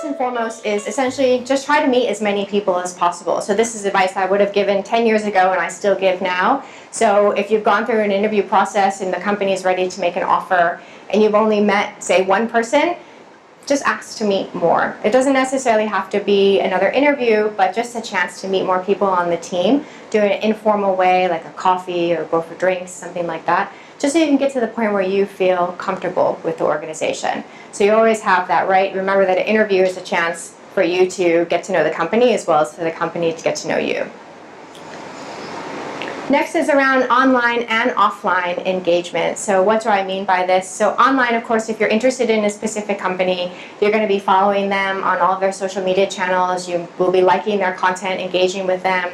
first and foremost is essentially just try to meet as many people as possible. So this is advice I would have given 10 years ago and I still give now. So if you've gone through an interview process and the company is ready to make an offer and you've only met, say, one person, just ask to meet more. It doesn't necessarily have to be another interview, but just a chance to meet more people on the team, do it in an informal way, like a coffee or go for drinks, something like that, just so you can get to the point where you feel comfortable with the organization. So you always have that, right? Remember that an interview is a chance for you to get to know the company as well as for the company to get to know you. Next is around online and offline engagement. So what do I mean by this? So online, of course, if you're interested in a specific company, you're going to be following them on all of their social media channels. You will be liking their content, engaging with them.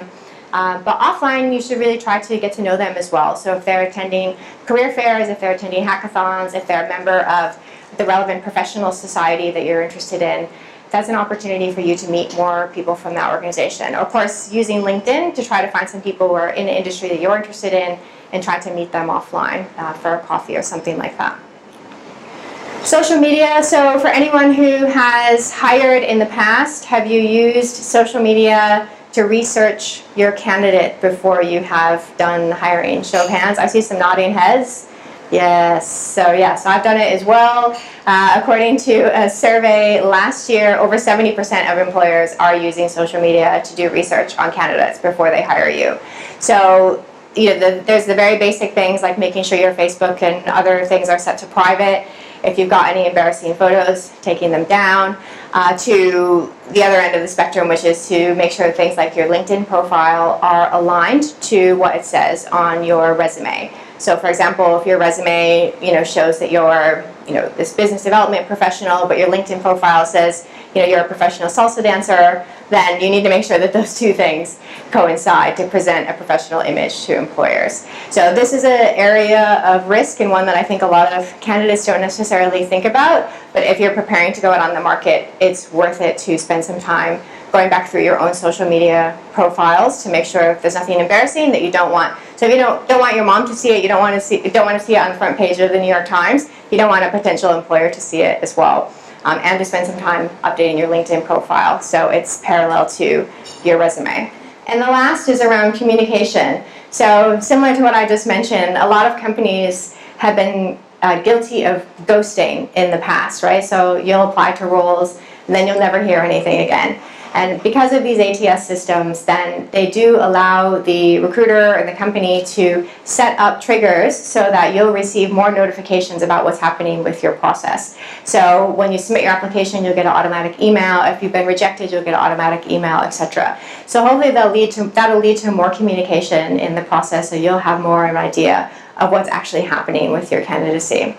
But offline, you should really try to get to know them as well. So if they're attending career fairs, if they're attending hackathons, if they're a member of the relevant professional society that you're interested in, that's an opportunity for you to meet more people from that organization. Of course, using LinkedIn to try to find some people who are in the industry that you're interested in and try to meet them offline for a coffee or something like that. Social media, so for anyone who has hired in the past, have you used social media to research your candidate before you have done hiring? Show of hands. I see some nodding heads. Yes, so I've done it as well. According to a survey last year, over 70% of employers are using social media to do research on candidates before they hire you. So there's the very basic things like making sure your Facebook and other things are set to private. If you've got any embarrassing photos, taking them down. To the other end of the spectrum, which is to make sure things like your LinkedIn profile are aligned to what it says on your resume. So for example, if your resume shows that you're this business development professional, but your LinkedIn profile says you're a professional salsa dancer, then you need to make sure that those two things coincide to present a professional image to employers. So this is an area of risk and one that I think a lot of candidates don't necessarily think about, but if you're preparing to go out on the market, it's worth it to spend some time going back through your own social media profiles to make sure if there's nothing embarrassing that you don't want. So if you don't want your mom to see it, you don't want to see it on the front page of the New York Times, you don't want a potential employer to see it as well. And to spend some time updating your LinkedIn profile so it's parallel to your resume. And the last is around communication. So similar to what I just mentioned, a lot of companies have been guilty of ghosting in the past, right? So you'll apply to roles and then you'll never hear anything again. And because of these ATS systems, then they do allow the recruiter and the company to set up triggers so that you'll receive more notifications about what's happening with your process. So when you submit your application, you'll get an automatic email. If you've been rejected, you'll get an automatic email, etc. So hopefully that'll lead to more communication in the process, so you'll have more of an idea of what's actually happening with your candidacy.